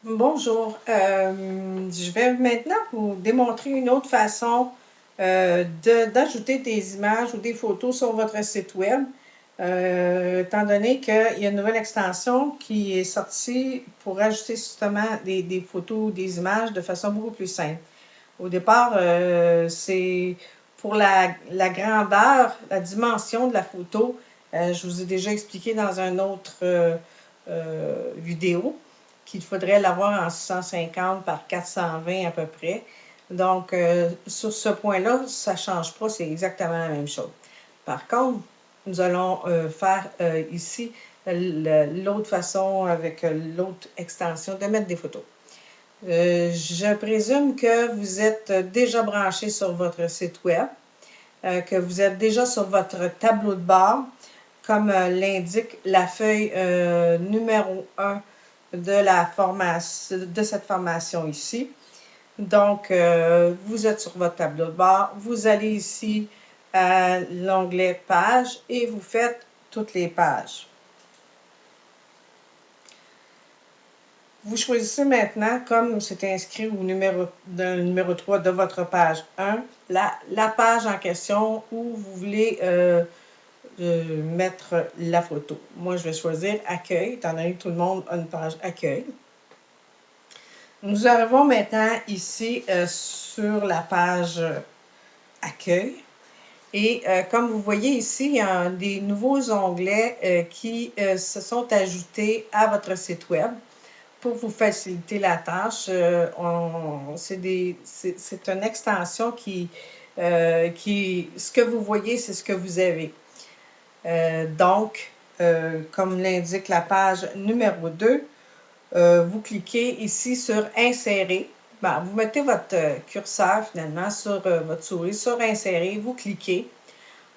Bonjour, je vais maintenant vous démontrer une autre façon d'ajouter des images ou des photos sur votre site web, étant donné qu'il y a une nouvelle extension qui est sortie pour ajouter justement des photos ou des images de façon beaucoup plus simple. Au départ, c'est pour la grandeur, la dimension de la photo. Je vous ai déjà expliqué dans une autre vidéo qu'il faudrait l'avoir en 650 par 420 à peu près. Donc, sur ce point-là, ça ne change pas, c'est exactement la même chose. Par contre, nous allons faire ici l'autre façon avec l'autre extension de mettre des photos. Je présume que vous êtes déjà branché sur votre site web, que vous êtes déjà sur votre tableau de bord, comme l'indique la feuille numéro 1 de cette formation ici. Donc, vous êtes sur votre tableau de bord, vous allez ici à l'onglet Pages et vous faites toutes les pages. Vous choisissez maintenant, comme c'est inscrit au numéro 3 de votre page 1, la page en question où vous voulez mettre la photo. Moi, je vais choisir Accueil, étant donné que tout le monde a une page Accueil. Nous arrivons maintenant ici sur la page Accueil. Et comme vous voyez ici, il y a des nouveaux onglets qui se sont ajoutés à votre site web pour vous faciliter la tâche. C'est une extension ce que vous voyez, c'est ce que vous avez. Donc, comme l'indique la page numéro 2, vous cliquez ici sur Insérer. Ben, vous mettez votre curseur finalement sur votre souris, sur Insérer, vous cliquez.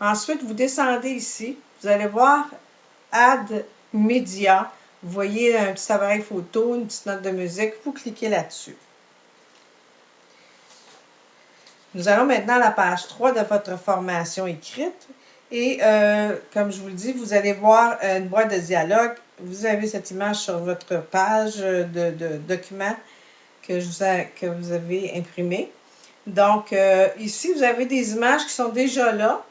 Ensuite, vous descendez ici, vous allez voir Add Media. Vous voyez un petit appareil photo, une petite note de musique, vous cliquez là-dessus. Nous allons maintenant à la page 3 de votre formation écrite. Et comme je vous le dis, vous allez voir une boîte de dialogue. Vous avez cette image sur votre page de document que vous avez imprimé. Donc, ici, vous avez des images qui sont déjà là.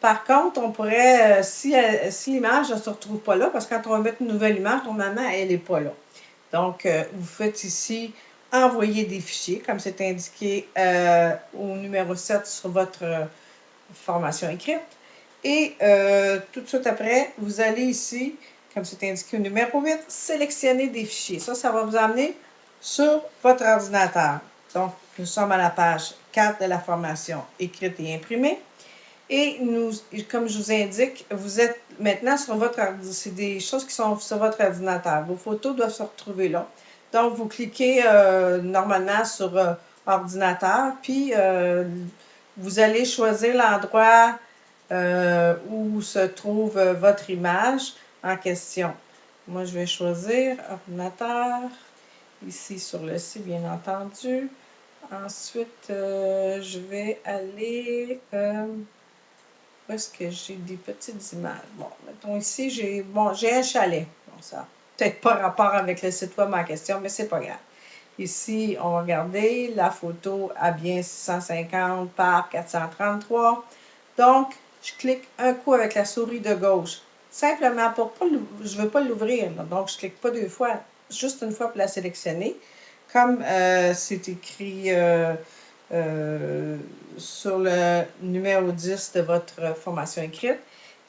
Par contre, on pourrait, si l'image ne se retrouve pas là, parce que quand on va mettre une nouvelle image, normalement, elle n'est pas là. Donc, vous faites ici envoyer des fichiers, comme c'est indiqué au numéro 7 sur votre formation écrite. Et tout de suite après, vous allez ici, comme c'est indiqué au numéro 8, sélectionner des fichiers. Ça va vous amener sur votre ordinateur. Donc, nous sommes à la page 4 de la formation écrite et imprimée. Et comme je vous indique, vous êtes maintenant sur votre ordinateur. C'est des choses qui sont sur votre ordinateur. Vos photos doivent se retrouver là. Donc, vous cliquez normalement sur ordinateur, puis vous allez choisir l'endroit où se trouve votre image en question. Moi, je vais choisir ordinateur, ici sur le site, bien entendu. Ensuite, je vais aller... où est-ce que j'ai des petites images? Bon, mettons ici, j'ai un chalet. Bon, ça n'a peut-être pas rapport avec le site web en question, mais c'est pas grave. Ici, on va regarder, la photo a bien 650 par 433. Donc, je clique un coup avec la souris de gauche. Simplement pour pas, je ne veux pas l'ouvrir, donc je ne clique pas deux fois, juste une fois pour la sélectionner. Comme c'est écrit sur le numéro 10 de votre formation écrite.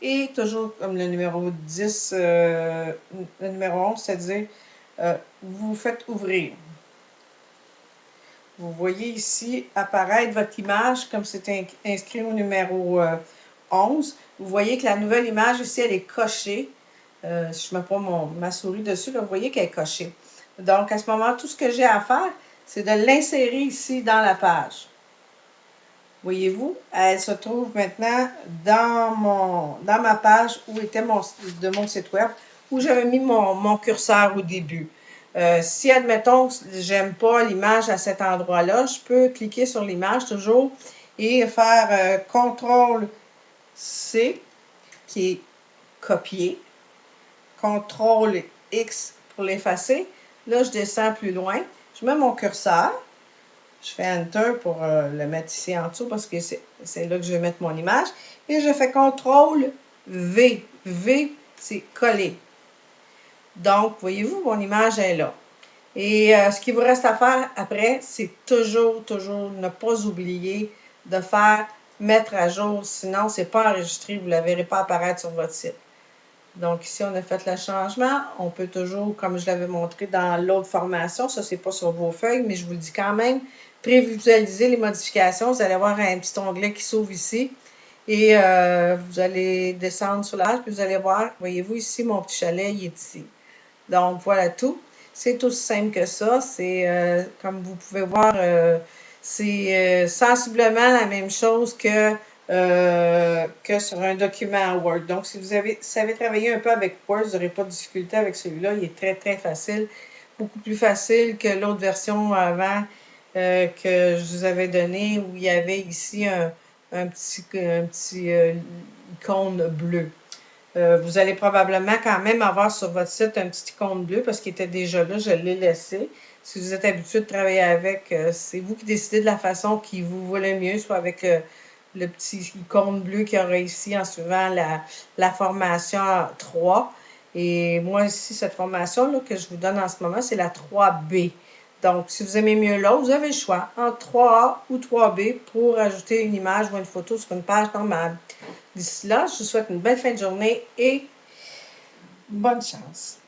Et toujours comme le numéro 10, le numéro 11, c'est-à-dire vous faites ouvrir. Vous voyez ici apparaître votre image comme c'est inscrit au numéro 11. Vous voyez que la nouvelle image ici, elle est cochée. Si je ne mets pas ma souris dessus, là, vous voyez qu'elle est cochée. Donc, à ce moment, tout ce que j'ai à faire, c'est de l'insérer ici dans la page. Voyez-vous, elle se trouve maintenant dans ma page où était de mon site web, où j'avais mis mon curseur au début. Si, admettons, j'aime pas l'image à cet endroit-là, je peux cliquer sur l'image toujours et faire CTRL-C, qui est copier, CTRL-X pour l'effacer. Là, je descends plus loin. Je mets mon curseur. Je fais Enter pour le mettre ici en dessous parce que c'est là que je vais mettre mon image. Et je fais CTRL V. V, c'est coller. Donc, voyez-vous, mon image est là. Et ce qu'il vous reste à faire après, c'est toujours ne pas oublier de faire mettre à jour. Sinon, ce n'est pas enregistré. Vous ne la verrez pas apparaître sur votre site. Donc, ici, on a fait le changement. On peut toujours, comme je l'avais montré dans l'autre formation, ça, c'est pas sur vos feuilles, mais je vous le dis quand même, prévisualiser les modifications. Vous allez avoir un petit onglet qui s'ouvre ici. Et vous allez descendre sur la page, puis vous allez voir, voyez-vous ici, mon petit chalet, il est ici. Donc, voilà tout. C'est aussi simple que ça. C'est, comme vous pouvez voir, c'est sensiblement la même chose que sur un document Word. Donc, si vous savez travailler un peu avec Word, vous n'aurez pas de difficulté avec celui-là. Il est très, très facile. Beaucoup plus facile que l'autre version avant que je vous avais donné, où il y avait ici un petit icône bleu. Vous allez probablement quand même avoir sur votre site un petit icône bleu parce qu'il était déjà là, je l'ai laissé. Si vous êtes habitué de travailler avec, c'est vous qui décidez de la façon qui vous voulait mieux, soit avec le petit icône bleu qu'il y aura ici en suivant la formation 3. Et moi ici, cette formation-là que je vous donne en ce moment, c'est la 3B. Donc, si vous aimez mieux l'autre, vous avez le choix entre 3A ou 3B pour ajouter une image ou une photo sur une page normale. D'ici là, je vous souhaite une belle fin de journée et bonne chance.